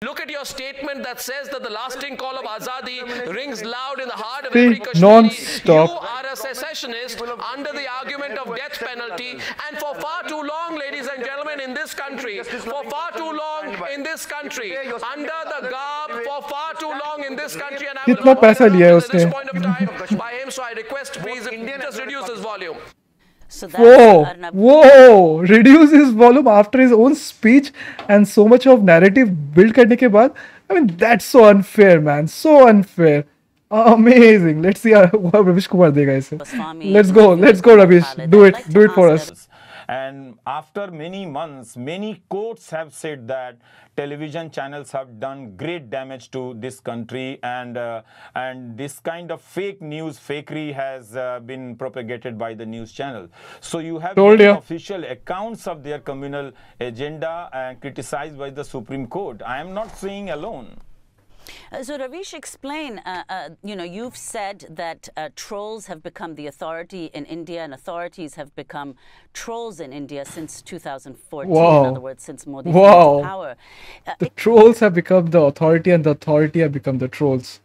Look at your statement that says that the lasting call of Azadi rings loud in the heart of every Kashmiri. You are a secessionist under the argument of death penalty, and for far too long, ladies and gentlemen, in this country, for far too long in this country, under the garb, for far too long in this country, and I will not at this point of time by him, so I request please just reduce this volume. So whoa, reduce his volume after his own speech and so much of narrative build करने के बाद. I mean, that's so unfair, man. So unfair. Amazing. Let's see what Ravish Kumar देगा इसे. Let's go, Ravish. Do it for us. And after many months, many courts have said that television channels have done great damage to this country, and this kind of fake news, fakery has been propagated by the news channel. So you have official accounts of their communal agenda and criticized by the Supreme Court. I am not saying alone. So Ravish, explain, you've said that trolls have become the authority in India, and authorities have become trolls in India since 2014, in other words, since Modi came to power. The trolls have become the authority and the authority have become the trolls.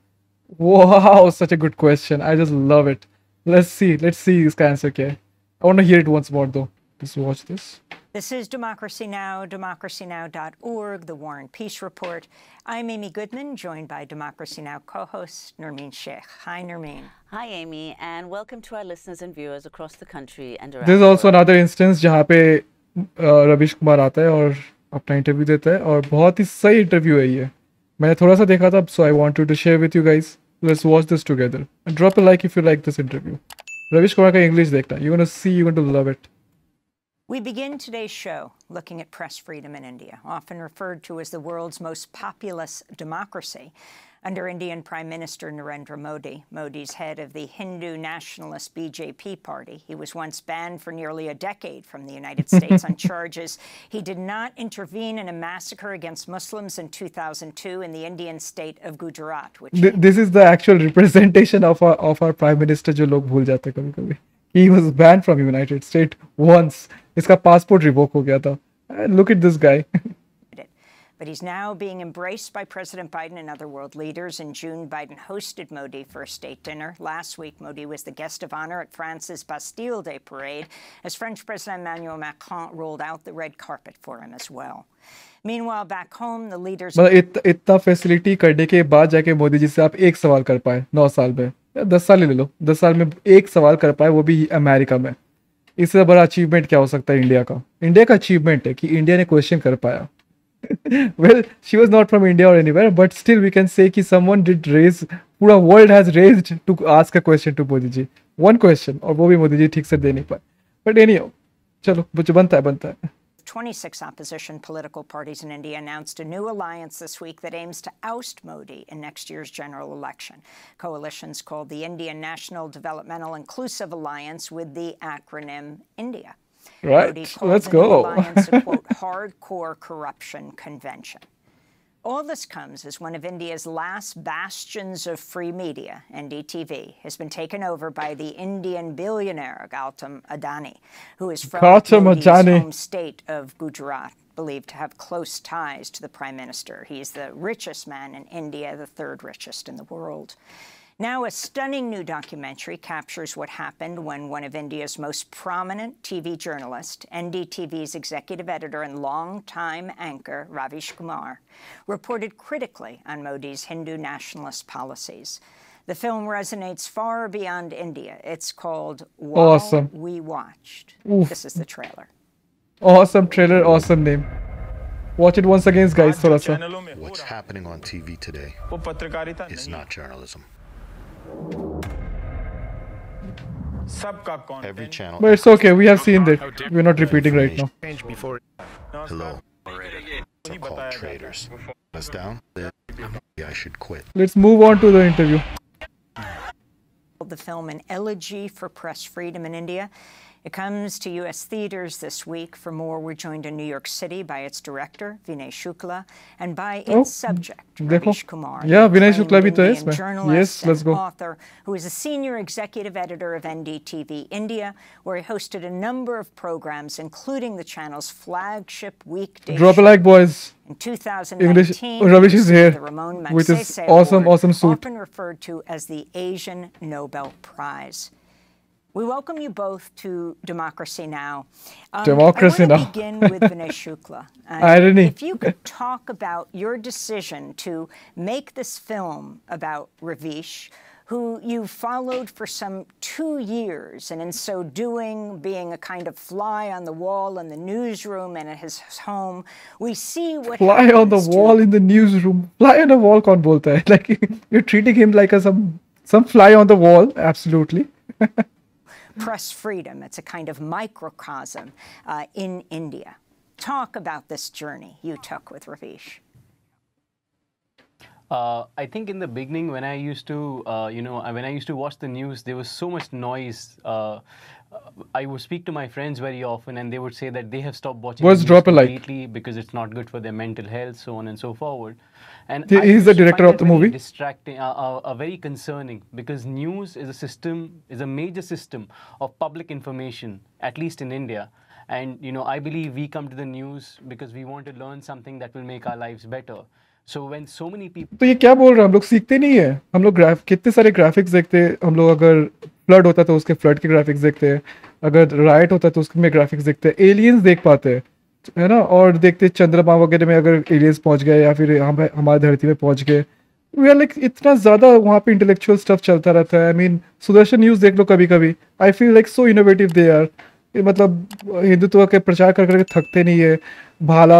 Wow, such a good question. I just love it. Let's see this answer, okay? I want to hear it once more though. Let's watch this. This is Democracy Now!, democracynow.org, the War and Peace Report. I'm Amy Goodman, joined by Democracy Now! Co-host Nermeen Sheikh. Hi, Nermeen. Hi, Amy, and welcome to our listeners and viewers across the country and around. This is also another instance जहाँ पे रविश कुमार आता है और अपना interview देता है, और बहुत ही सही इंटरव्यू है ये. मैंने थोड़ा सा देखा था, so I wanted to share with you guys. Let's watch this together. And drop a like if you like this interview. रविश कुमार का इंग्लिश देखना. You're going to see, you're going to love it. We begin today's show looking at press freedom in India, often referred to as the world's most populous democracy. Under Indian Prime Minister Narendra Modi, Modi's head of the Hindu nationalist BJP party, he was once banned for nearly a decade from the United States on charges he did not intervene in a massacre against Muslims in 2002 in the Indian state of Gujarat. This is the actual representation of our Prime Minister जो लोग भूल जाते हैं कभी-कभी. He was banned from United States once. इसका passport revoke हो गया था. Look at this guy. But he's now being embraced by President Biden and other world leaders. In June, Biden hosted Modi for a state dinner. Last week, Modi was the guest of honor at France's Bastille Day parade, as French President Emmanuel Macron rolled out the red carpet for him as well. Meanwhile, back home, the leaders... इतना facility करने के बाद जाके मोदी जी से आप एक सवाल कर पाए 9 साल में, 10 साल ले लो, 10 साल में एक सवाल कर पाए, वो भी अमेरिका में. इससे बड़ा अचीवमेंट क्या हो सकता है इंडिया का? इंडिया का अचीवमेंट है कि इंडिया ने क्वेश्चन कर पाया. Well, she was not from India or anywhere, but still we can say कि someone did raise, पूरा world has raised to ask a question to Modi ji. One question, और वो भी मोदी जी ठीक से दे नहीं पाए. But anyhow, चलो बनता है. 26 opposition political parties in India announced a new alliance this week that aims to oust Modi in next year's general election. Coalitions called the Indian National Developmental Inclusive Alliance with the acronym INDIA. Right, let's go. The alliance a, quote, hardcore corruption convention. All this comes as one of India's last bastions of free media, NDTV, has been taken over by the Indian billionaire Gautam Adani, who is from Modi's home state of Gujarat, believed to have close ties to the Prime Minister. He is the richest man in India, the third richest in the world. Now, a stunning new documentary captures what happened when one of India's most prominent TV journalists, NDTV's executive editor and longtime anchor, Ravish Kumar, reported critically on Modi's Hindu nationalist policies. The film resonates far beyond India. It's called Whilewewatched. This is the trailer. Awesome trailer, awesome name. Watch it once again, guys. What's happening on TV today is not journalism. Every channel. But it's okay, we have seen that. We're not repeating right now. Hello. So-called traitors. Us down? Then I should quit. Let's move on to the interview. The film An Elegy for Press Freedom in India. It comes to U.S. theaters this week. For more, we're joined in New York City by its director, Vinay Shukla, and by its subject, Ravish Kumar, yeah, Vinay Shukla bhi to hai Indian isme. journalist Yes, let's and go. author, who is a senior executive editor of NDTV India, where he hosted a number of programs, including the channel's flagship weekday Drop a show. like, boys. In 2019, Ravish is here the Ramon with his Magsaysay awesome, Award, awesome suit. often referred to as the Asian Nobel Prize. We welcome you both to Democracy Now! Democracy I want Now! to begin with Vinay Shukla. Irony. If you could talk about your decision to make this film about Ravish, who you followed for some 2 years, and in so doing, being a kind of fly on the wall in the newsroom and at his home, we see what Fly on the wall in the newsroom. Fly on the wall, kaun bolta hai? Like, you're treating him like some fly on the wall. Absolutely. Press freedom. It's a kind of microcosm in India. Talk about this journey you took with Ravish. I think in the beginning, when I used to, when I used to watch the news, there was so much noise. I would speak to my friends very often, and they would say that they have stopped watching the news completely because it's not good for their mental health, so on and so forward. And he's the director of the movie. Distracting, very concerning, because news is a system, is a major system of public information, at least in India. And I believe we come to the news because we want to learn something that will make our lives better. So when so many people, तो ये क्या बोल रहे हैं हम लोग सीखते नहीं है हम लोग कितने सारे ग्राफिक्स देखते हैं हम लोग अगर फ्लड होता है तो उसके फ्लड के ग्राफिक्स देखते हैं अगर राइट होता है तो उसमें ग्राफिक्स देखते हैं एलियंस देख पाते हैं है ना और देखते हैं चंद्रमा वगैरह में अगर एलियंस पहुंच गए या फिर हमारी धरती में पहुंच गए वी आर लाइक इतना ज़्यादा वहाँ पे इंटेलेक्चुअल स्टफ चलता रहता है आई मीन सुदर्शन न्यूज़ देख लो कभी कभी I feel like so innovative they are मतलब हिंदुत्व के प्रचार कर करके थकते नहीं है भाला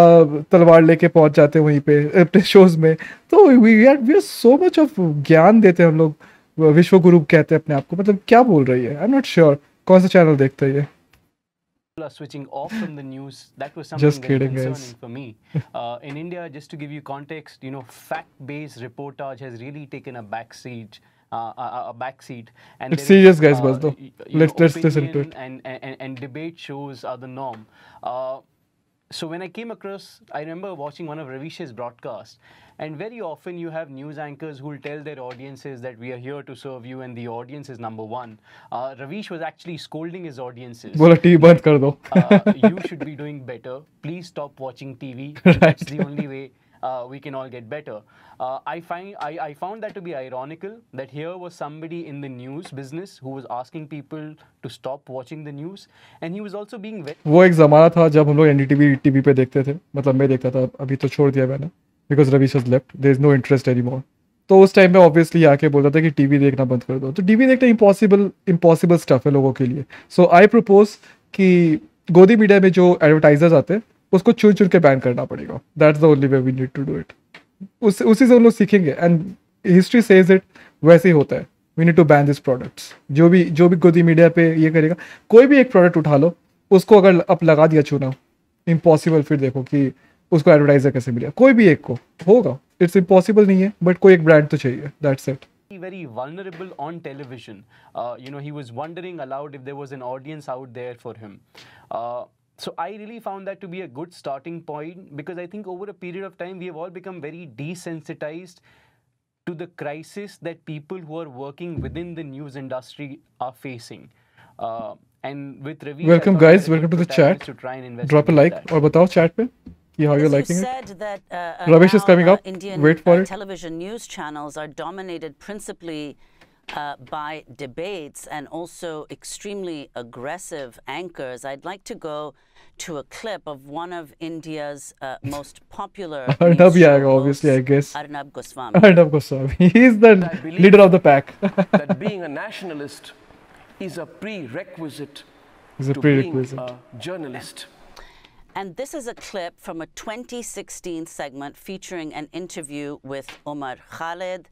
तलवार लेके पहुंच जाते हैं वहीं पे अपने शोज में तो we are so much of ज्ञान देते हैं हम लोग विश्व गुरु कहते हैं अपने आप को मतलब क्या बोल रही है आई एम नॉट श्योर कौन सा चैनल देखता है ये switching off from the news, that was something just kidding, very guys. concerning for me. In India, just to give you context, fact-based reportage has really taken a backseat. And it's serious, guys. Let's listen to it. And debate shows are the norm. So when I came across, I remember watching one of Ravish's broadcasts, and very often you have news anchors who will tell their audiences that we are here to serve you, and the audience is number one. Ravish was actually scolding his audiences. बोला TV बंद कर दो. You should be doing better. Please stop watching TV. That's the only way we can all get better. I found that to be ironical that here was somebody in the news business who was asking people to stop watching the news, and he was also being very. वो एक ज़माना था जब हम लोग NDTV TV पे देखते थे मतलब मैं देखता था अभी तो छोड़ दिया मैंने because Ravish has left there is no interest anymore तो उस टाइम में ऑब्वियसली आके बोलता था कि टीवी देखना बंद कर दो तो टीवी देखना इम्पॉसिबल स्टफ है लोगों के लिए सो आई प्रपोज कि गोदी मीडिया में जो एडवर्टाइजर्स आते हैं उसको चुन चुन के बैन करना पड़ेगा that's the only way we need to do it उसी से हम लोग सीखेंगे एंड हिस्ट्री सेज इट वैसे ही होता है we need to ban this products जो भी गोदी मीडिया पे ये करेगा कोई भी एक प्रोडक्ट उठा लो उसको अगर अब लगा दिया चुना इम्पॉसिबल फिर देखो कि उसको एडवर्टाइजर कैसे मिलेगा कोई भी एक को होगा इट्स इम्पॉसिबल नहीं है बट कोई एक ब्रांड तो चाहिए that's it very vulnerable on television. He was wondering aloud if there was an audience out there for him. So I really found that to be a good starting point because I think over a period of time we have all become very desensitized to the crisis that people who are working within the news industry are facing. And with Ravish, welcome guys, welcome to the chat. Drop a like or batao chat pe ki how you're liking it. That, Ravish is coming up. Indian, wait for it. Television news channels are dominated principally by debates and also extremely aggressive anchors. I'd like to go to a clip of one of India's most popular Arnab obviously, I guess. Arnabgoswami. Arnabgoswami. He's the leader of the pack. That being a nationalist is a prerequisite to being a journalist. And this is a clip from a 2016 segment featuring an interview with Omar Khalid,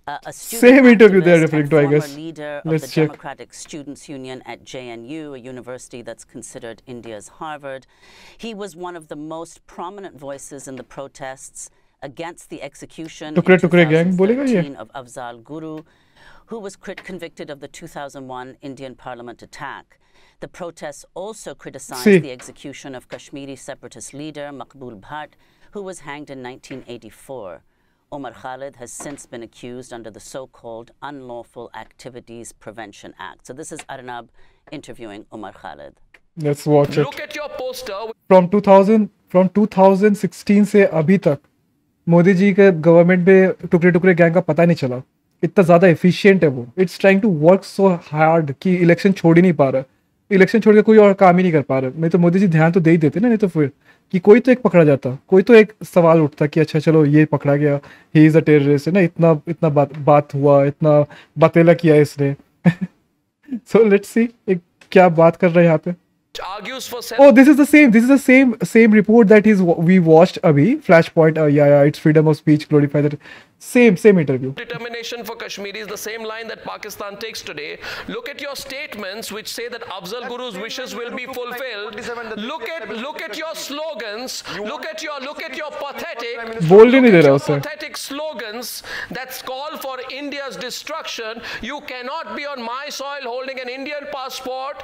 a student Same interview they're activist referring and to, I former guess. leader of Let's the check. Democratic Students Union at JNU, a university that's considered India's Harvard. He was one of the most prominent voices in the protests against the execution in 2013 of Afzal Guru, who was convicted of the 2001 Indian Parliament attack. The protests also criticized See. the execution of Kashmiri separatist leader Maqbul Bhatt, who was hanged in 1984. Omar Khalid has since been accused under the so-called Unlawful Activities Prevention Act. So this is Arnab interviewing Omar Khalid. Let's watch it. Look at your poster. From 2016 से अभी तक मोदी जी के government में टुकड़े टुकड़े gang का पता नहीं चला. इतना ज़्यादा एफिशिएंट है वो. It's trying to work so hard कि इलेक्शन छोड़ ही नहीं पा रहा. इलेक्शन छोड़ के कोई और काम ही नहीं कर पा रहा. नहीं तो मोदी जी ध्यान तो दे ही देते ना. नहीं तो फिर कि कोई तो एक पकड़ा जाता, कोई तो एक सवाल उठता कि अच्छा चलो ये पकड़ा गया, ही इज अ टेररिस्ट है ना. इतना इतना बात हुआ, इतना बतेला किया इसने. सो लेट्स सी क्या बात कर रहा है यहाँ पे. Argues for Oh, this is the same report that we watched abhi. Flashpoint, yeah, it's freedom of speech, glorify that. Same interview. Determination for Kashmiris, the same line that Pakistan takes today. Look at your statements which say that Afzal Guru's wishes will be fulfilled. Look at your slogans. Look at your pathetic slogans that call for India's destruction. You cannot be on my soil holding an Indian passport,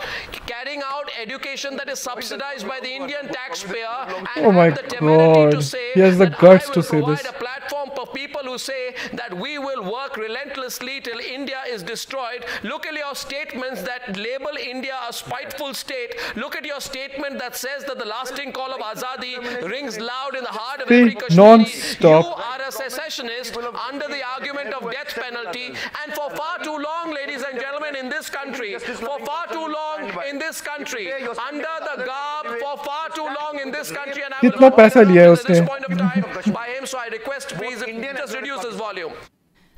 carrying out education that is subsidized by the Indian taxpayer, and have the temerity to say he has the that guts I to will say provide this. a platform for people who say that we will work relentlessly till India is destroyed. Look at your statements that label India a spiteful state. Look at your statement that says that the lasting call of Azadi rings loud in the heart of every Kashmiri. Non-stop. You are a secessionist under the argument of death penalty, and for far too long, ladies and gentlemen, in this country, for far too long in this country, under the garb, for far too long in this country, and I will कितना पैसा लिया है at this उसने? point of time by him, so I request please just reduce his volume.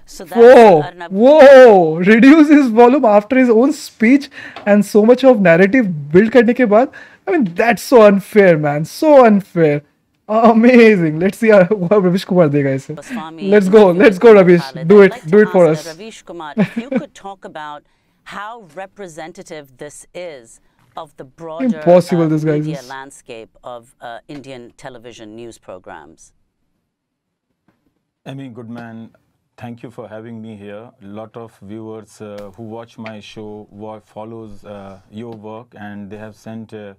So that's Arnab. Whoa, reduce his volume after his own speech and so much of narrative build करने के बाद. I mean, that's so unfair, man. So unfair. Amazing. Let's see what Ravish Kumar देगा इसे. Let's go, Ravish. Do it for us. Ravish Kumar, if you could talk about how representative this is of the broader Impossible, this guy media is. landscape of Indian television news programs. I mean, good man. Thank you for having me here. A lot of viewers who watch my show follows your work, and they have sent a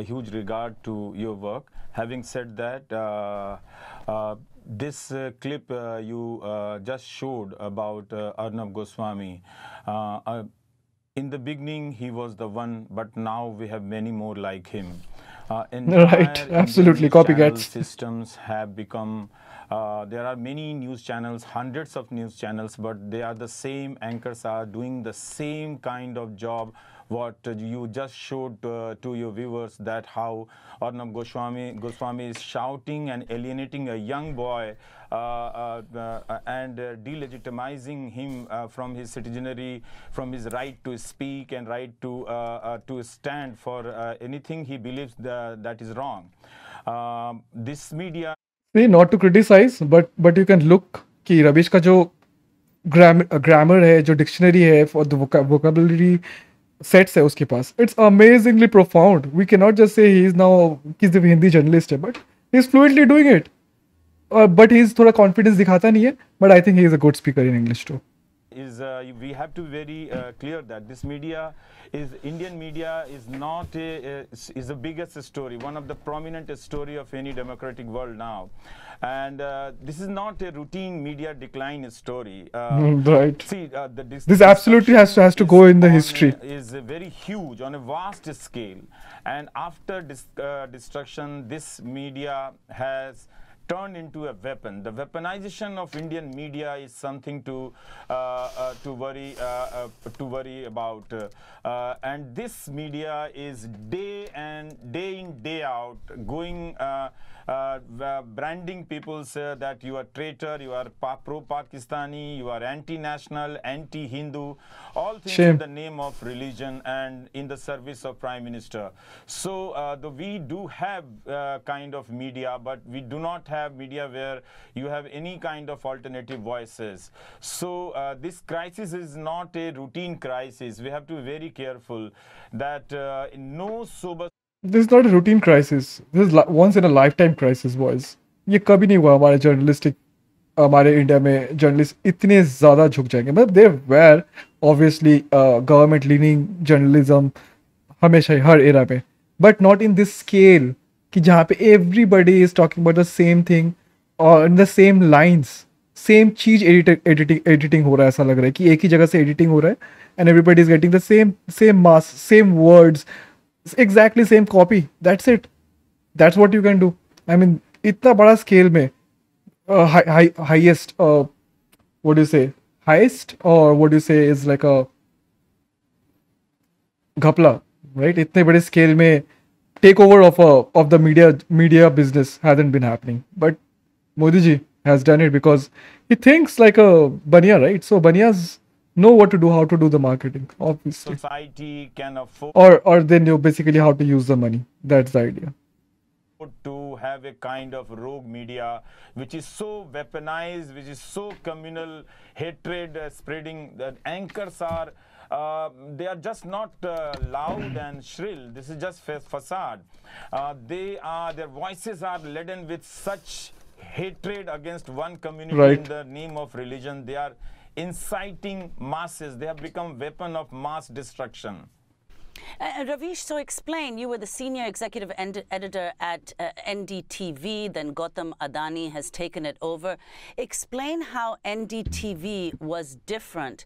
huge regard to your work. Having said that, this clip you just showed about Arnabgoswami, in the beginning he was the one, but now we have many more like him. Right, absolutely, copycats. Systems have become there are many news channels, hundreds of news channels, but they are the same anchors are doing the same kind of job what you just showed to your viewers, that how Arnabgoswami is shouting and alienating a young boy and delegitimizing him from his citizenry, from his right to speak and right to stand for anything he believes that is wrong. This media. See, not to criticize, but you can look कि रविश का जो grammar है, जो dictionary है for the vocabulary sets है उसके पास, it's amazingly profound. We cannot just say he is now कि सिर्फ हिंदी जर्नलिस्ट है, but he is fluently doing it. But he is थोड़ा confidence दिखाता नहीं है, but I think he is a good speaker in English too. We have to be very clear that this media Indian media is not is the biggest story, one of the prominent story of any democratic world now, and this is not a routine media decline story. Right. See, this absolutely has to go in the history. Is very huge on a vast scale, and after destruction, this media has turned into a weapon. The weaponization of Indian media is something to worry about, and this media is day in day out going branding people that you are traitor, you are pro-Pakistani, you are anti-national, anti-Hindu, all things in the name of religion and in the service of Prime Minister. So we do have kind of media, but we do not have media where you have any kind of alternative voices. So this crisis is not a routine crisis. We have to be very careful that no sober. This is not a routine crisis. This is once in a lifetime crisis, boys. ये कभी नहीं हुआ हमारे journalistic, हमारे India में journalist इतने ज़्यादा झुक जाएंगे. मतलब they were obviously government leaning journalism, हमेशा ही हर एरा पे, but not in this scale कि जहाँ पे everybody is talking about the same thing और in the same lines, same चीज एडिटिंग हो रहा है. ऐसा लग रहा है कि एक ही जगह से एडिटिंग हो रहा है and everybody is getting the same mass, same words, exactly same copy. That's it. That's what you can do. I mean इतना बड़ा स्केल में highest what do you say, heist, or what do you say is like a घपला, right? इतने बड़े scale में takeover of the media business hasn't been happening, but Modi ji has done it because he thinks like a baniya, right? So baniyas know what to do, how to do the marketing, obviously. Society can afford Or they know basically how to use the money. That's the idea. To have a kind of rogue media which is so weaponized, which is so communal hatred spreading, that anchors are they are just not loud and shrill. This is just facade. Their voices are laden with such hatred against one community, Right. in the name of religion. They are inciting masses. They have become weapon of mass destruction. Ravish, so explain, you were the senior executive editor at NDTV, then Gautam Adani has taken it over. Explain how NDTV was different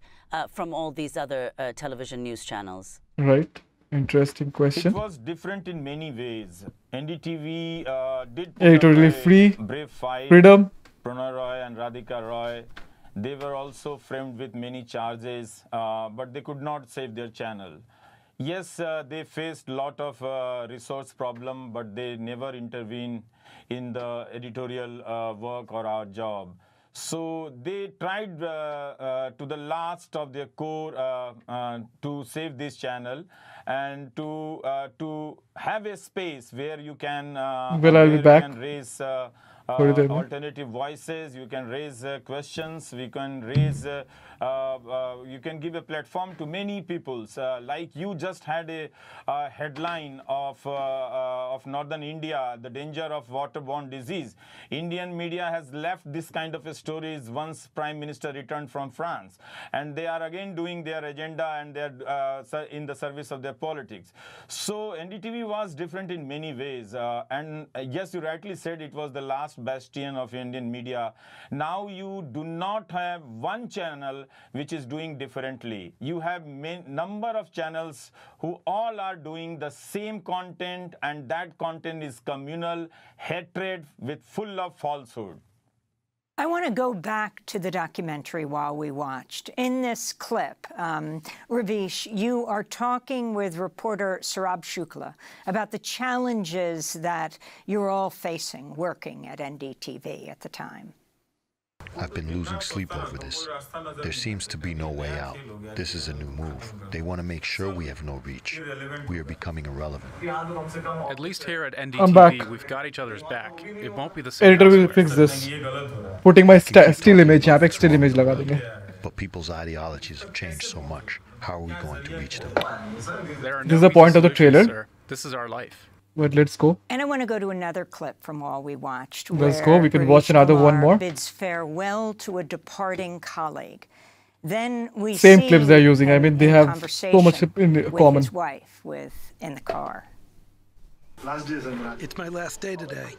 from all these other television news channels. Right. Interesting question. It was different in many ways. NDTV did Editorially free, brave fight. freedom. Pranay Roy and Radhika Roy, they were also framed with many charges, but they could not save their channel. Yes, they faced lot of resource problem, but they never intervened in the editorial work or our job. So they tried to the last of their core to save this channel and to have a space where you can Well, I'll be back. can raise Sorry, alternative voices, you can raise questions, we can raise you can give a platform to many peoples. Like you just had a headline of northern India, the danger of waterborne disease. Indian media has left this kind of stories once Prime Minister returned from France, and they are again doing their agenda and they are in the service of their politics. So NDTV was different in many ways, and yes, you rightly said it was the last bastion of Indian media. Now you do not have one channel which is doing differently. You have number of channels who all are doing the same content, and that content is communal hatred with full of falsehood. I want to go back to the documentary While We Watched. In this clip, Ravish, you are talking with reporter Ravish Shukla about the challenges that you're all facing working at NDTV at the time. I've been losing sleep over this. There seems to be no way out. This is a new move. They want to make sure we have no reach. We are becoming irrelevant. At least here at I'm NDTV, back. we've got each other's back. It won't be the same Editor will elsewhere. fix this. Putting my still image. यहाँ पे एक still image लगा देंगे. But people's ideologies have changed so much. How are we going to reach them? There are This is no the point easy of the solutions, trailer. sir. This is our life. But let's go. And I want to go to another clip from While We Watched. Let's where go. We can watch Ravish another one Kumar more. bids farewell to a departing colleague. Then we Same see clips they're using. I him mean, they in have so much conversation in with common. his wife in the car. It's my last day today.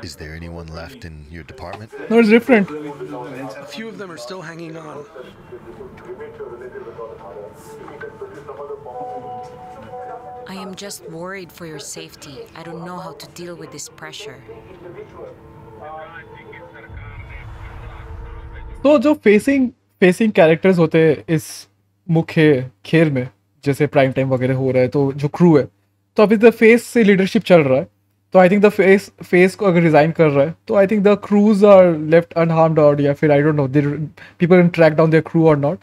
Is there anyone left in your department? No, it's different. A few of them are still hanging on. I am just worried for your safety. I don't know how to deal with this pressure. तो जो facing characters होते हैं इस मुख्य खेल में, जैसे prime time वगैरह हो रहा है, तो जो क्रू है, तो अभी द फेस से लीडरशिप चल रहा है, तो आई थिंक द फेस को अगर रिजाइन कर रहा है, तो I think the crews are left unharmed, और या फिर I don't know people can track down their crew और नॉट,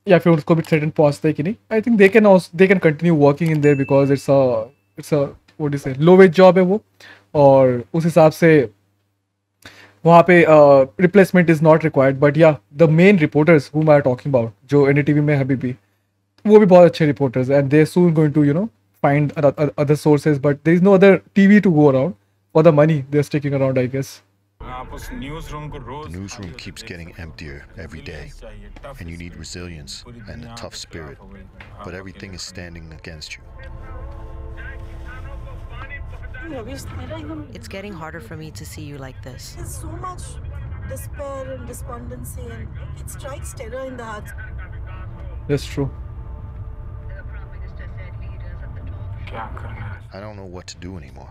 या फिर उसको भी थ्रेटन पहुंचता है कि नहीं. I think they can continue working in there because it's a what is low wage job है वो, और उस हिसाब से वहाँ पे replacement is not required. But या the main reporters whom are talking about, जो NDTV में अभी भी, वो भी बहुत अच्छे reporters and they soon going to find other sources, but there is no other TV to go around for the money they're sticking around, I guess. The newsroom keeps getting emptier every day, and you need resilience and a tough spirit, but everything is standing against you. It's getting harder for me to see you like this. There's so much despair and despondency, and it strikes terror in the hearts. That's true. I don't know what to do anymore.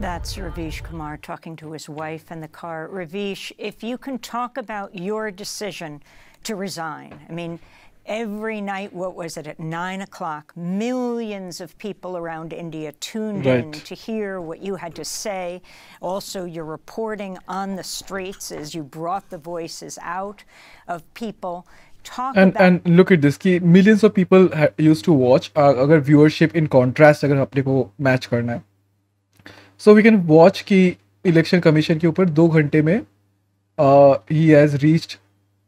That's Ravish Kumar talking to his wife in the car. Ravish, if you can talk about your decision to resign. I mean, every night, what was it, at 9 o'clock, millions of people around India tuned in to hear what you had to say. Also, your reporting on the streets as you brought the voices out of people. And look at this, कि millions of people used to watch. अगर viewership in contrast अगर अपने को match करना है, so we can watch कि election commission के ऊपर 2 घंटे में he has reached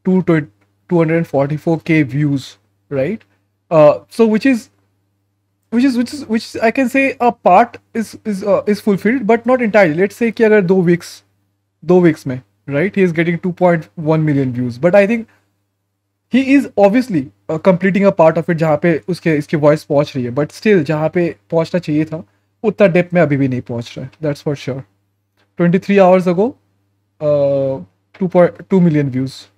244k views, right? So which is I can say a part is fulfilled, but not entirely. Let's say कि अगर 2 weeks में, right, he is getting 2.1 million views, but I think he is obviously completing a part of it जहाँ पे इसकी voice पहुँच रही है, but still जहाँ पे पहुँचना चाहिए था उतना depth में अभी भी नहीं पहुँच रहा है. That's for sure. 23 hours ago, 2.2 million views.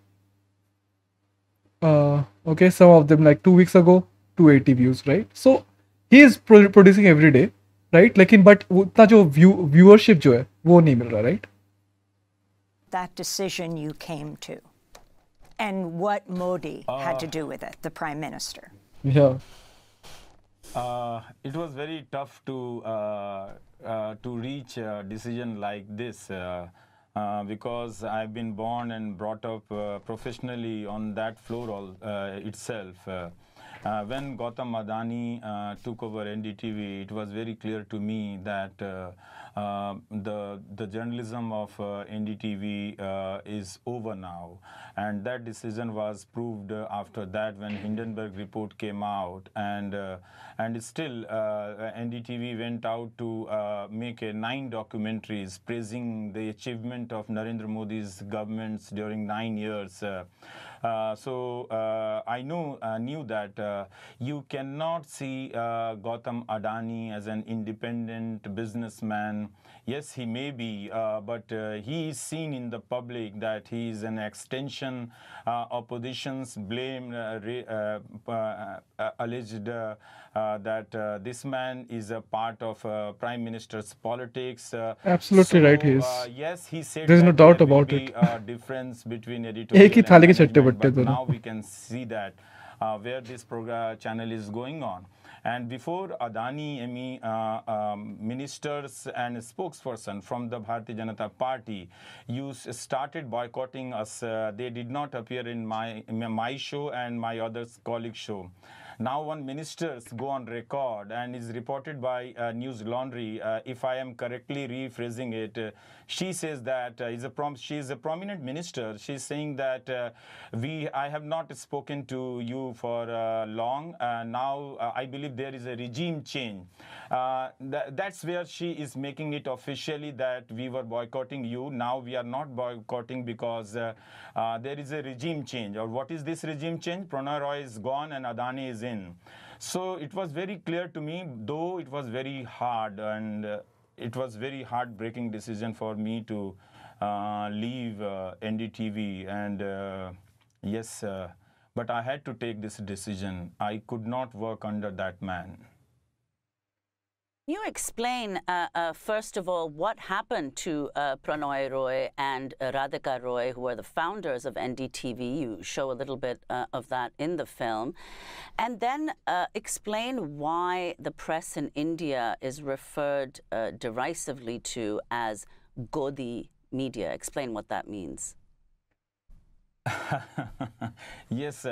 Okay, some of them like 2 weeks ago, 280 views, right? So he is producing every day, right? लेकिन but उतना जो viewership जो है वो नहीं मिल रहा, right? That decision you came to, and what Modi had to do with it, the Prime Minister. Yeah. It was very tough to reach a decision like this because I've been born and brought up professionally on that floor itself. When Gautam Adani took over NDTV, it was very clear to me that the journalism of NDTV is over now, and that decision was proved after that when Hindenburg report came out, and still NDTV went out to make 9 documentaries praising the achievement of Narendra Modi's governments during 9 years. So I knew that you cannot see Gautam Adani as an independent businessman. Yes, he may be, but he is seen in the public that he is an extension. Oppositions blame, alleged that this man is a part of Prime Minister's politics. Absolutely right, he is. Yes, he said there's no doubt about it. A difference between editorial एक ही थाली के चट्टे but बट्टे now we can see that where this channel is going on. And before Adani, ministers and spokesperson from the Bharatiya Janata Party started boycotting us. They did not appear in my show and my other colleagues' show. Now when ministers go on record and is reported by News Laundry, if I am correctly rephrasing it, she says that she is a prominent minister. She's saying that I have not spoken to you for long. Now I believe there is a regime change. That's where she is making it officially that we were boycotting you. Now we are not boycotting because there is a regime change. Or what is this regime change? Pranay Roy is gone and Adani is in. So it was very clear to me, though it was very hard and it was very heartbreaking decision for me to leave NDTV, and yes, but I had to take this decision. I could not work under that man. You explain, first of all, what happened to Pranay Roy and Radhika Roy, who are the founders of NDTV. You show a little bit of that in the film. And then explain why the press in India is referred derisively to as Godi media. Explain what that means. Yes,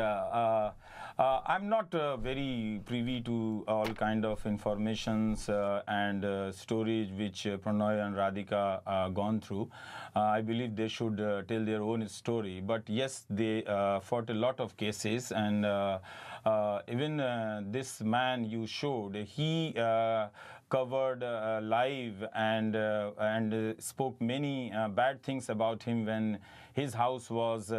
I'm not very privy to all kind of informations and stories which Pranay and Radhika gone through. I believe they should tell their own story. But yes, they fought a lot of cases, and even this man you showed, he covered live and spoke many bad things about him when his house was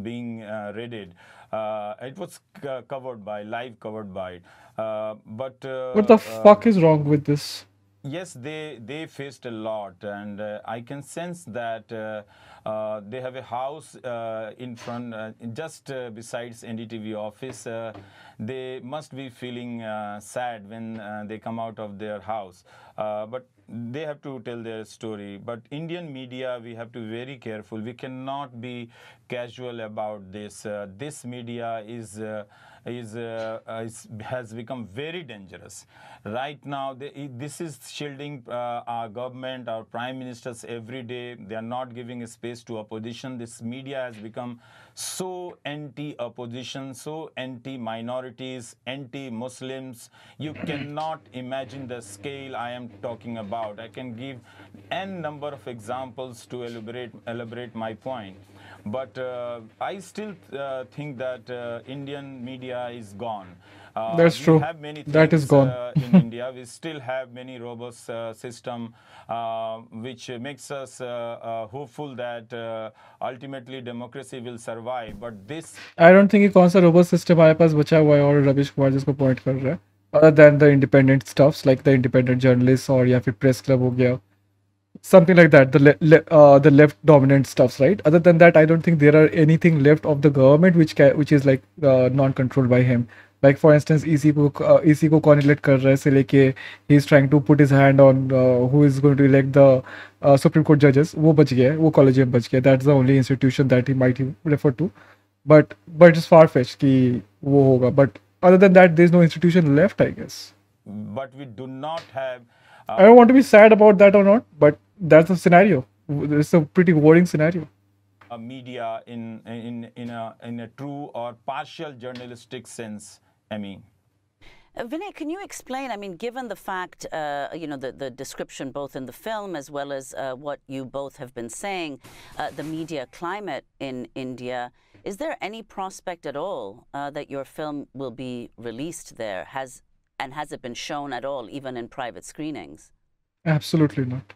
being raided. It was covered by it. But What the fuck is wrong with this? yes, they faced a lot, and I can sense that they have a house in front, just besides NDTV office. They must be feeling sad when they come out of their house, but they have to tell their story. But Indian media, we have to be very careful. We cannot be casual about this. This media has become very dangerous. Right now, this is shielding our government, our prime ministers every day. They are not giving a space to opposition. This media has become so anti-opposition, so anti-minorities, anti-Muslims. You cannot imagine the scale I am talking about. I can give n number of examples to elaborate my point. But I still think that Indian media is gone. That's true. We have many things, that is gone. In India. We still have many robust system, which makes us hopeful that ultimately democracy will survive. But this, I don't think कि कौन सा robust system हमारे पास बचा हुआ है और रविश कुमार जिसको point कर रहा है, other than the independent stuffs like the independent journalists or या फिर press club हो गया, something like that, the left dominant stuffs, right? Other than that, I don't think there are anything left of the government which is like non-controlled by him. Like for instance, EC को कौन elect कर रहा है से लेके he is trying to put his hand on who is going to elect the Supreme Court judges. वो बच गया है, वो collegium बच गया. That's the only institution that he might refer to. But it's far-fetched कि वो होगा. But other than that, there's no institution left, I guess. But we do not have. I don't want to be sad about that or not, but that's the scenario. It's a pretty worrying scenario. Media in a true or partial journalistic sense. I mean, Vinay, can you explain? I mean, given the fact, the description both in the film as well as what you both have been saying, the media climate in India, is there any prospect at all that your film will be released there? Has it been shown at all, even in private screenings? Absolutely not.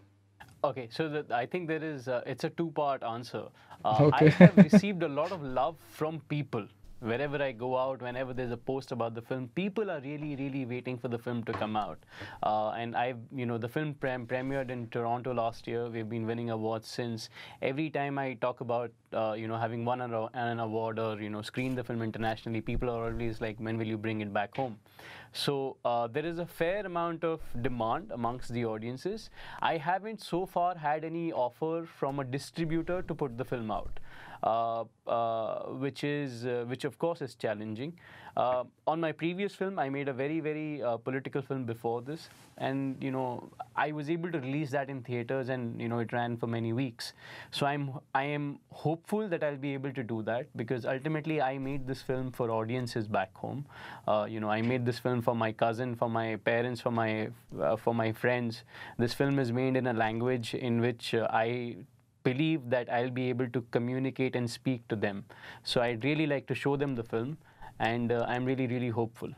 Okay, so I think there is, it's a two-part answer. Okay. I have received a lot of love from people. Wherever I go out, whenever there's a post about the film, people are really, really waiting for the film to come out. And the film premiered in Toronto last year. We've been winning awards since. Every time I talk about, having won an award or, screen the film internationally, people are always like, when will you bring it back home? So there is a fair amount of demand amongst the audiences. I haven't so far had any offer from a distributor to put the film out. Which of course is challenging. On my previous film, I made a very, very political film before this, and I was able to release that in theaters, and it ran for many weeks. So I am hopeful that I'll be able to do that, because ultimately I made this film for audiences back home. I made this film for my cousin, for my parents, for my friends. This film is made in a language in which I believe that I'll be able to communicate and speak to them. So I'd really like to show them the film, and I'm really, really hopeful.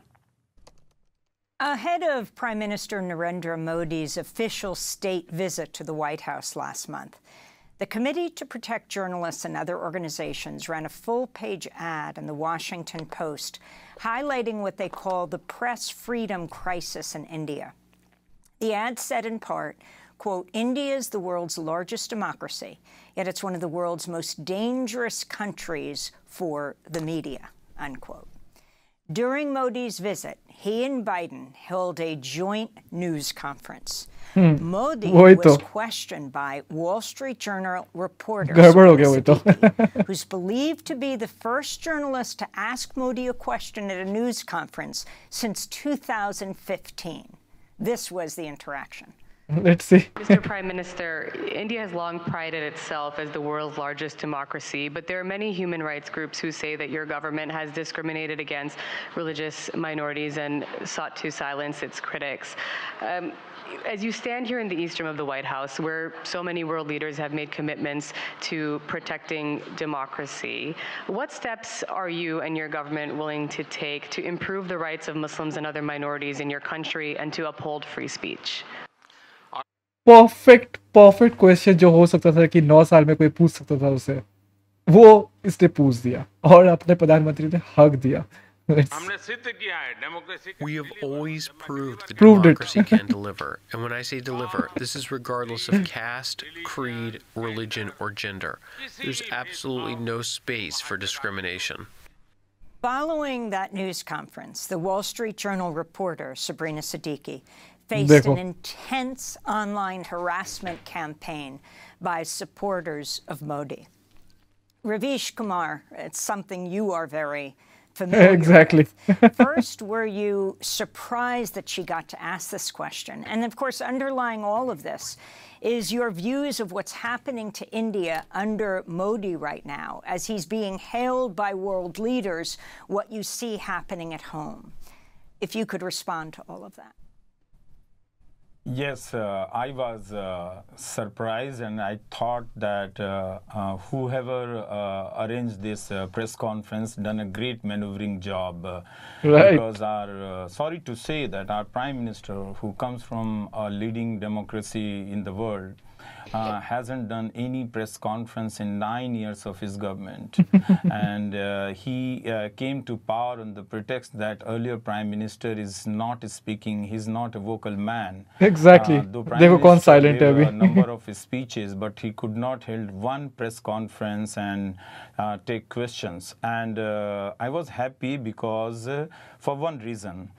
Ahead of Prime Minister Narendra Modi's official state visit to the White House last month, the Committee to Protect Journalists and Other Organizations ran a full-page ad in the Washington Post highlighting what they call the press freedom crisis in India. The ad said in part, quote, "India is the world's largest democracy, yet it's one of the world's most dangerous countries for the media," unquote. During Modi's visit, he and Biden held a joint news conference. Modi was questioned by Wall Street Journal reporter who's believed to be the first journalist to ask Modi a question at a news conference since 2015. This was the interaction. Let's see. Mr. Prime Minister, India has long prided itself as the world's largest democracy, but there are many human rights groups who say that your government has discriminated against religious minorities and sought to silence its critics. As you stand here in the east room of the White House, where so many world leaders have made commitments to protecting democracy, what steps are you and your government willing to take to improve the rights of Muslims and other minorities in your country and to uphold free speech? Perfect question जो हो सकता था कि 9 साल में कोई पूछ सकता था उसे, वो इसने पूछ दिया और अपने प्रधानमंत्री ने हक दिया. We have always proved that democracy can deliver. And when I say deliver, this is regardless of caste, creed, religion, or gender. There's absolutely no space for discrimination. Following that news conference, the Wall Street Journal reporter, Sabrina Siddiqui, faced an intense online harassment campaign by supporters of Modi. Ravish Kumar, it's something you are very familiar with. First, were you surprised that she got to ask this question? And of course, underlying all of this is your views of what's happening to India under Modi right now, as he's being hailed by world leaders, what you see happening at home. If you could respond to all of that. Yes, I was surprised, and I thought that whoever arranged this press conference done a great maneuvering job. Because sorry to say that our Prime Minister, who comes from a leading democracy in the world, hasn't done any press conference in 9 years of his government. And he came to power on the pretext that earlier Prime Minister is not speaking, he's not a vocal man. Exactly. They were gone silent. Gave a number of speeches, but he could not hold one press conference and take questions. And I was happy because for one reason,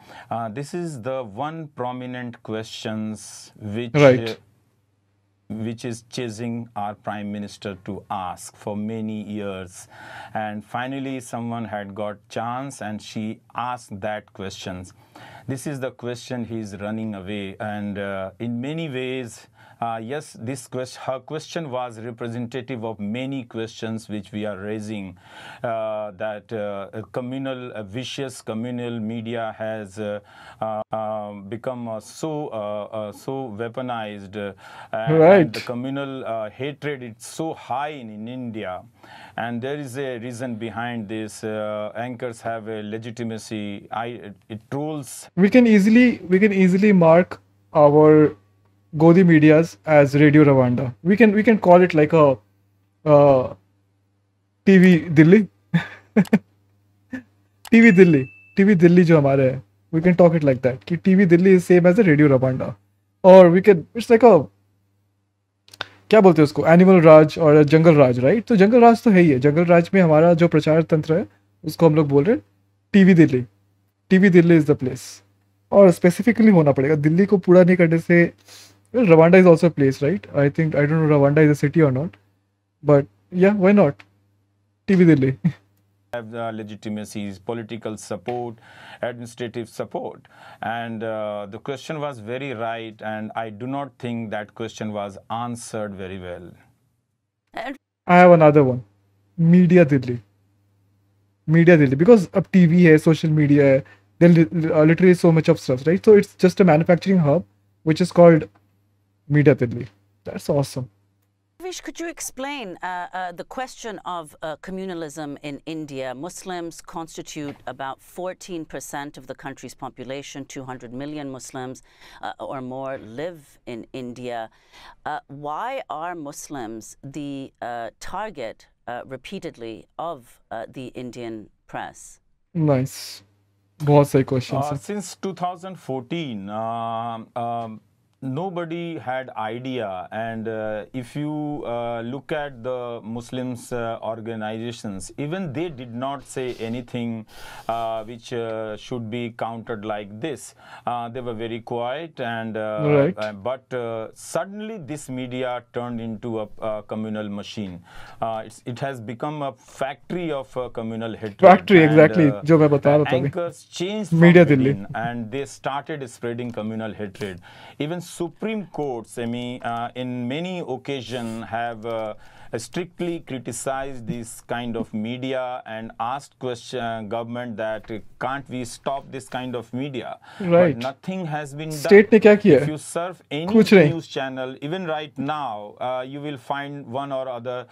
this is the one prominent questions which is chasing our Prime Minister to ask for many years. And finally, someone had got chance and she asked that questions. This is the question he's running away. And in many ways, yes, her question was representative of many questions which we are raising, that vicious communal media has become so weaponized, and the communal hatred is so high in India, and there is a reason behind this. Anchors have a legitimacy. It rules. We can easily mark our Godi medias as Radio Rwanda. We can call it like a TV Delhi. TV Delhi जो हमारे है. We can talk it like that. कि TV Delhi is same as a Radio Rwanda. Or we can, it's like a, क्या बोलते हैं उसको, animal राज और जंगल राज, right? तो जंगल राज तो है ही है. जंगल राज में हमारा जो प्रचार तंत्र है उसको हम लोग बोल रहे हैं TV Delhi. TV Delhi is the place. और स्पेसिफिकली होना पड़ेगा. दिल्ली को पूरा नहीं करने से, well, Rwanda is also a place, right? I don't know Rwanda is a city or not, but yeah, why not? TV Delhi. Have the legitimacies, political support, administrative support, and the question was very right, and I do not think that question was answered very well. I have another one. Media Delhi, because अब TV है, social media है, there literally so much of stuff, right? So it's just a manufacturing hub which is called Media Delhi. That's awesome. Ravish, could you explain the question of communalism in India? Muslims constitute about 14% of the country's population. 200 million Muslims or more live in India. Why are Muslims the target repeatedly of the Indian press? Nice. बहुत सही questions. Since 2014, nobody had idea, and if you look at the Muslims organizations, even they did not say anything which should be countered like this. They were very quiet, and but suddenly this media turned into a communal machine. It has become a factory of communal hatred. Factory, exactly. जो मैं बता रहा था. Anchors changed media within, and they started spreading communal hatred. Even Supreme Courts, in many occasions have strictly criticized this kind of media and asked government that can't we stop this kind of media? Right. But nothing has been State ने क्या done. किया? If you surf any कुछ नहीं. news channel, even right now, you will find one or other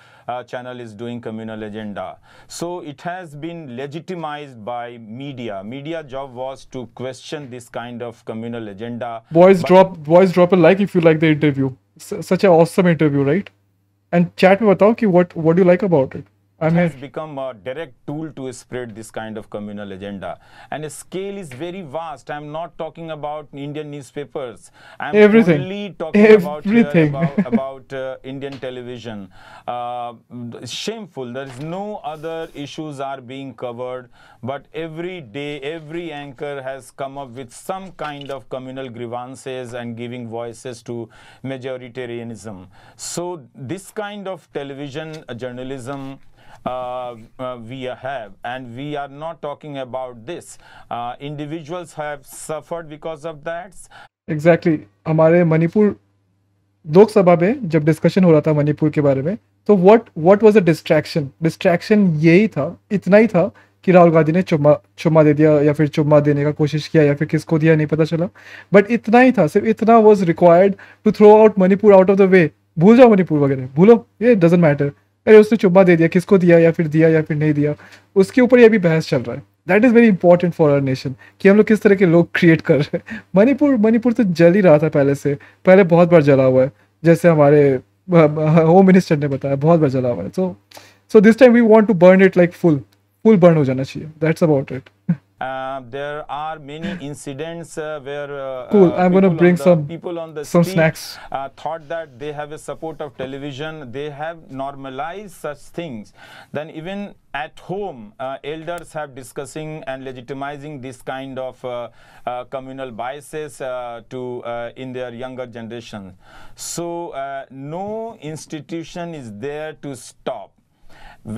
channel is doing communal agenda. So it has been legitimized by media. Media job was to question this kind of communal agenda. Boys drop a like if you like the interview. Such an awesome interview, right? And chat में बताओ कि what do you like about it? It has become a direct tool to spread this kind of communal agenda. And the scale is very vast. I'm not talking about Indian newspapers. I'm only talking about Indian television. Shameful. There is no other issues are being covered. But every day, every anchor has come up with some kind of communal grievances and giving voices to majoritarianism. So this kind of television journalism we have, and we are not talking about this. Individuals have suffered because of that. Exactly. हमारे मणिपुर लोकसभा में जब discussion हो रहा था मणिपुर के बारे में, तो what was the distraction? Distraction यही था, इतना ही था कि राहुल गांधी ने चुम्मा दे दिया या फिर चुम्मा देने का कोशिश किया या फिर किसको दिया नहीं पता चला, बट इतना ही था, सिर्फ इतना was required to throw out Manipur out of the way. भूल जाओ मणिपुर वगैरह, भूलो, ये doesn't matter. अरे उसने चुम्मा दे दिया, किसको दिया या फिर नहीं दिया, उसके ऊपर ये भी बहस चल रहा है. That is very important for our nation कि हम लोग किस तरह के लोग क्रिएट कर रहे हैं. मणिपुर तो जल ही रहा था पहले बहुत बार जला हुआ है, जैसे हमारे होम मिनिस्टर ने बताया, बहुत बार जला हुआ है. So this time we want to burn it like full burn हो जाना चाहिए. That's about it. There are many incidents where cool. I'm going to bring people on the some street, snacks. Thought that they have a support of television. They have normalized such things. Then even at home, elders have discussing and legitimizing this kind of communal biases in their younger generation. So no institution is there to stop.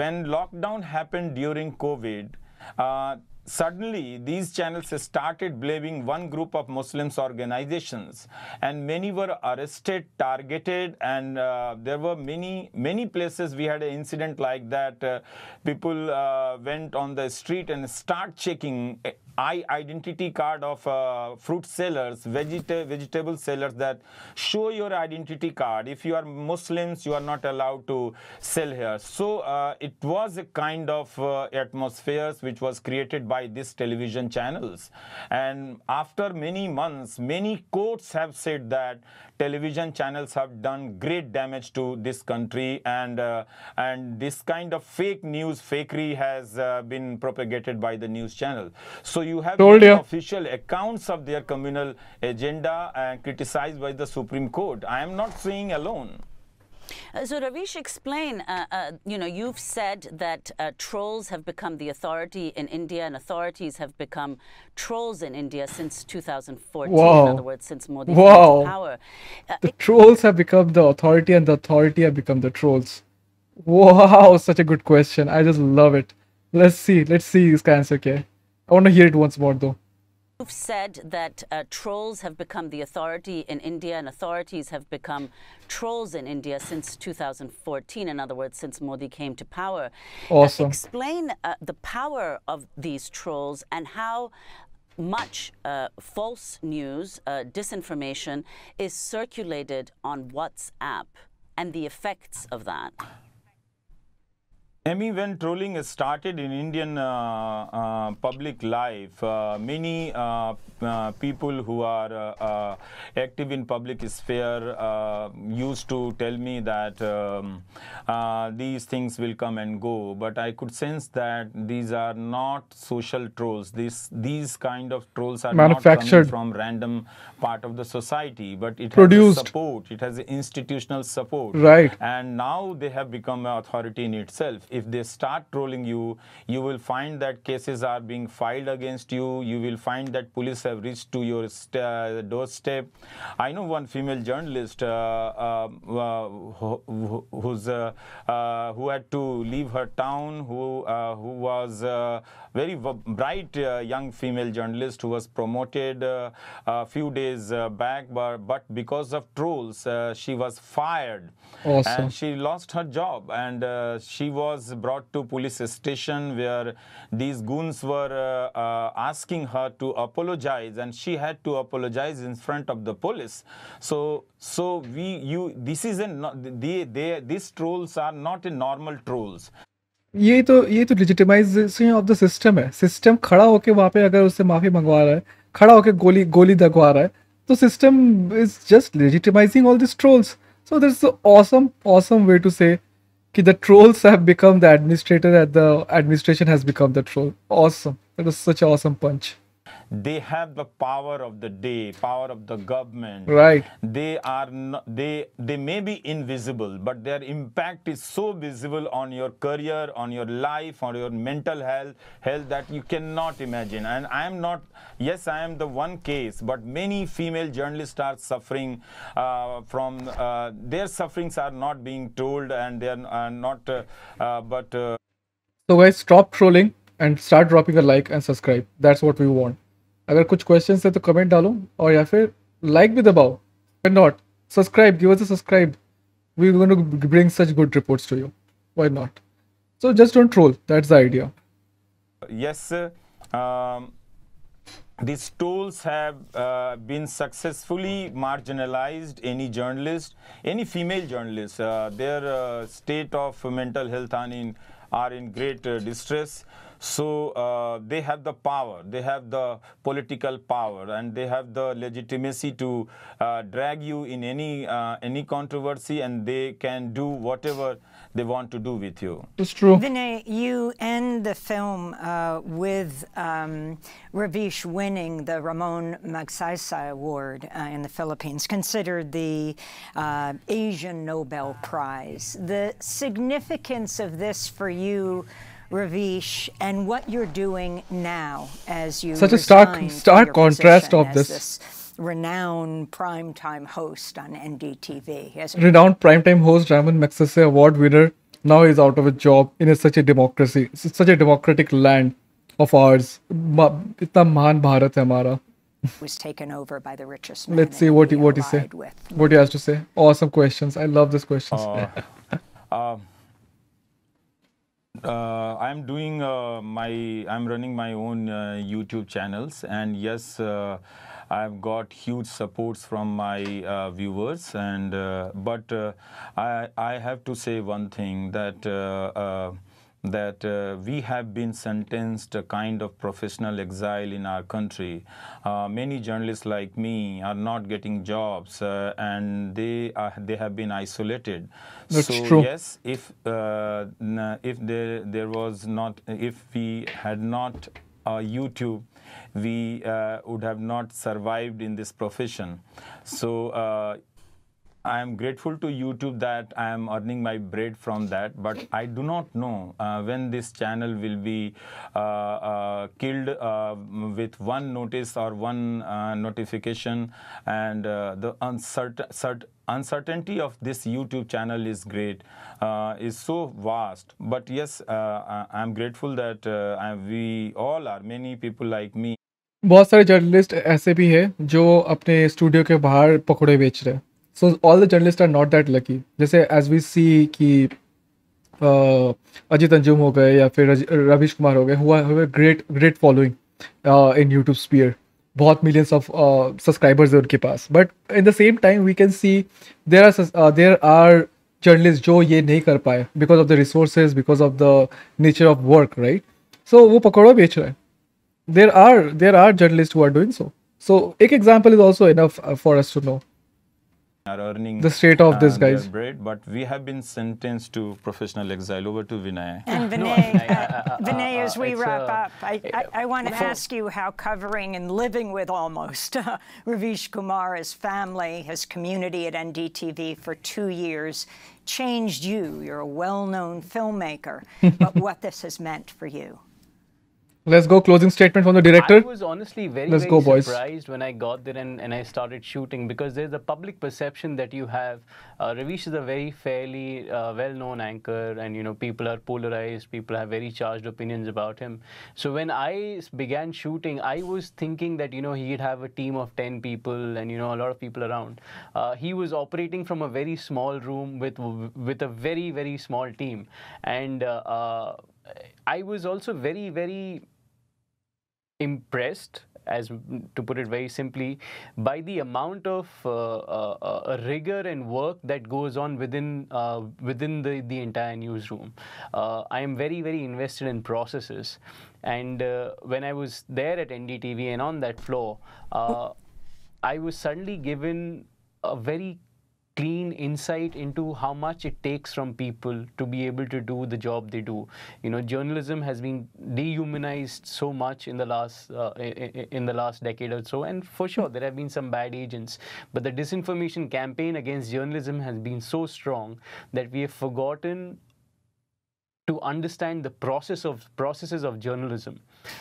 When lockdown happened during COVID, suddenly, these channels started blaming one group of Muslims organizations, and many were arrested, targeted, and there were many places we had an incident like that. People went on the street and start checking identity card of fruit sellers, vegetable sellers, that show your identity card. If you are Muslims, you are not allowed to sell here. So it was a kind of atmospheres which was created by these television channels. And after many months, many courts have said that television channels have done great damage to this country, and this kind of fake news, fakery has been propagated by the news channel. So you have official accounts of their communal agenda and criticized by the Supreme Court. I am not saying alone. So Ravish, explain, you've said that trolls have become the authority in India, and authorities have become trolls in India since 2014. Wow. In other words, since Modi came to power. The trolls have become the authority and the authority have become the trolls. Wow, such a good question. I just love it. Let's see this answer, okay? I want to hear it once more though. You've said that trolls have become the authority in India, and authorities have become trolls in India since 2014. In other words, since Modi came to power. Awesome. Explain the power of these trolls and how much false news, disinformation is circulated on WhatsApp and the effects of that. When trolling started in Indian public life, many people who are active in public sphere used to tell me that these things will come and go, but I could sense that these are not social trolls. These kind of trolls are not coming from random part of the society, but it has support. It has institutional support. Right. And now they have become an authority in itself. if they start trolling you, you will find that cases are being filed against you. You will find that police have reached to your doorstep. I know one female journalist who had to leave her town, who was very bright young female journalist who was promoted a few days back, but because of trolls, she was fired. Awesome. And she lost her job, and she was brought to police station where these goons were asking her to apologize, and she had to apologize in front of the police. These trolls are not a normal trolls. ये तो legitimisation of the system है. System खड़ा होके वहाँ पे अगर उससे माफी मंगवा रहा है, खड़ा होके गोली दगवा रहा है, तो system is just legitimising all this trolls. So this is an awesome way to say that the trolls have become the administrator and the administration has become the troll. Awesome. That was such an awesome punch. They have the power of the day, power of the government. Right. They are not, they may be invisible, but their impact is so visible on your career, on your life, on your mental health that you cannot imagine. And I am not, yes, I am the one case, but many female journalists are suffering from their sufferings are not being told, and they are not. So guys, stop trolling and start dropping a like and subscribe. That's what we want. अगर कुछ questions है तो comment डालो, और या फिर like भी दबाओ. Why not? Subscribe. Give us a subscribe. We're going to bring such good reports to you. Why not? So just don't troll. That's the idea. Yes, these trolls have been successfully marginalized. Any journalist, any female journalist, their state of mental health are in great distress. So they have the power, they have the political power, and they have the legitimacy to drag you in any controversy, and they can do whatever they want to do with you. It's true. Vinay, you end the film with Ravish winning the Ramon Magsaysay Award in the Philippines, considered the Asian Nobel Prize. The significance of this for you, Ravish, and what you're doing now as you such a stark contrast of this renowned primetime host on NDTV. Renowned primetime host Ramon Magsaysay Award winner now is out of a job in such a democracy, such a democratic land of ours. Itna mahan Bharat hai hamara. Was taken over by the richest man. Let's see what he say. What he has to say. Awesome questions. I love these questions. I'm doing I'm running my own YouTube channels, and yes, I've got huge supports from my viewers, and but I have to say one thing, that we have been sentenced a kind of professional exile in our country. Many journalists like me are not getting jobs, and they have been isolated. That's so true. Yes, if we had not YouTube, we would have not survived in this profession. So I am grateful to YouTube that I am earning my bread from that, but I do not know when this channel will be killed with one notice or one notification, and the uncertainty of this YouTube channel is great, is so vast. But yes, I am grateful that we all are, many people like me. बहुत सारे journalist ऐसे भी हैं जो अपने studio के बाहर पकौड़े बेच रहे हैं. So all the journalists are not that lucky. जैसे as we see कि अजित अंजुम हो गए या फिर रविश कुमार हो गए, who have a great following in YouTube sphere. बहुत millions of subscribers हैं उनके पास. But in the same time we can see there are journalists जो ये नहीं कर पाए because of the resources, because of the nature of work, right? So वो पकौड़ा बेच रहे हैं. There are journalists who are doing so. So एक example is also enough for us to know. are earning the state of this, guys. their bread, but we have been sentenced to professional exile. Over to Vinay. And Vinay, Vinay, as we wrap up, I want to ask you how covering and living with almost Ravish Kumar, his family, his community at NDTV for 2 years changed you. You're a well-known filmmaker, but what this has meant for you. Let's go. Closing statement from the director. I was honestly very surprised when I got there and I started shooting, because there's a public perception that you have. Ravish is a very fairly well-known anchor, and you know, people are polarized, people have very charged opinions about him. So when I began shooting, I was thinking that, you know, he'd have a team of 10 people and, you know, a lot of people around. He was operating from a very small room with a very, very small team. And I was also very, very impressed, as to put it very simply, by the amount of rigor and work that goes on within the entire newsroom. I am very, very invested in processes, and when I was there at NDTV and on that floor, I was suddenly given a very clean insight into how much it takes from people to be able to do the job they do. You know, journalism has been dehumanized so much in the last decade or so, and for sure there have been some bad agents, but the disinformation campaign against journalism has been so strong that we have forgotten to understand the processes of journalism.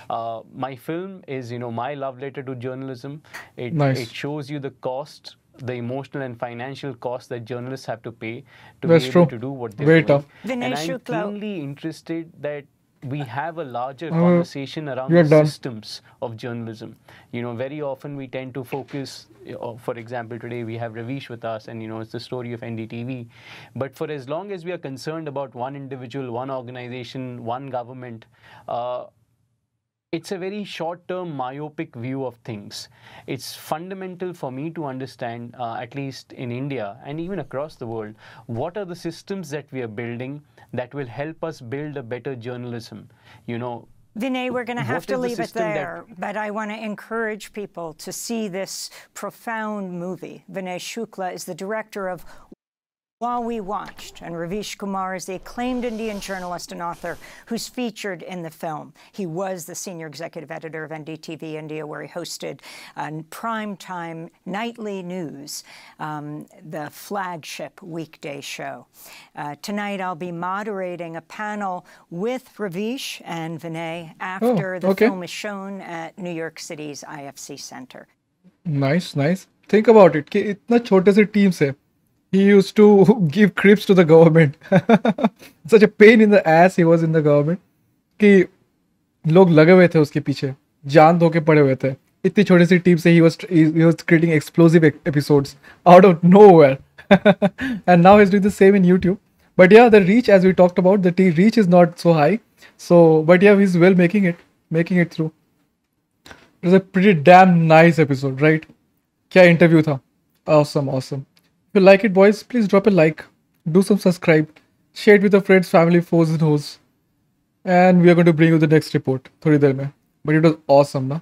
My film is, you know, my love letter to journalism. It shows you the cost, the emotional and financial cost that journalists have to pay to be able to do what they're doing. And I'm keenly interested that we have a larger conversation around the systems of journalism. You know, very often we tend to focus, for example, today we have Ravish with us, and you know, it's the story of NDTV. But for as long as we are concerned about one individual, one organization, one government, it's a very short-term, myopic view of things. It's fundamental for me to understand, at least in India and even across the world, what are the systems that we are building that will help us build a better journalism. You know, Vinay, we're going to have to leave it there, but I want to encourage people to see this profound movie. Vinay Shukla is the director of While We Watched, and Ravish Kumar is the acclaimed Indian journalist and author who's featured in the film. He was the senior executive editor of NDTV India, where he hosted primetime nightly news, the flagship weekday show. Tonight I'll be moderating a panel with Ravish and Vinay after the film is shown at New York City's IFC Center. Nice, nice. Think about it. कि इतना छोटे से team से he used to give crips to the government. Such a pain in the ass he was in the government कि लोग लगे हुए थे उसके पीछे, जान धो के पड़े हुए थे. इतनी छोटी सी टीम से he was creating explosive episodes out of nowhere. And now he's doing the same in YouTube. But yeah, the reach, as we talked about, the reach is not so high. So, but yeah, he's well making it through. It was a pretty damn nice episode, right? क्या interview था. Awesome. If you like it, boys, please drop a like, do some subscribe, share it with your friends, family, foes and hoes. And we are going to bring you the next report थोड़ी देर में. But it was awesome, na?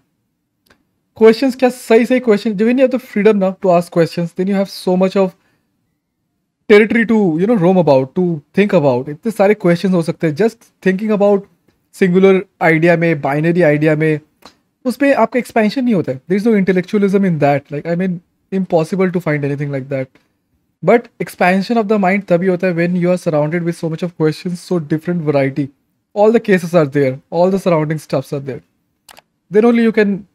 Questions, क्या सही questions. When you have the freedom now to ask questions, then you have so much of territory to, you know, roam about, to think about. इतने सारे questions हो सकते हैं. Just thinking about singular idea में, binary idea में, उसपे आपका expansion नहीं होता है. There is no intellectualism in that. Like, I mean, impossible to find anything like that. But expansion of the mind तभी होता है when you are surrounded with so much of questions, so different variety. All the cases are there. All the surrounding stuffs are there. Then only you can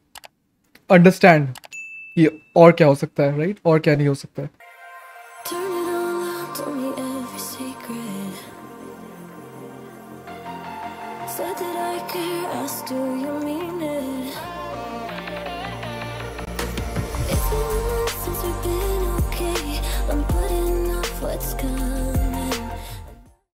understand कि और क्या हो सकता है, right? और क्या नहीं हो सकता है. It's been months since we've been okay. I'm putting off what's coming.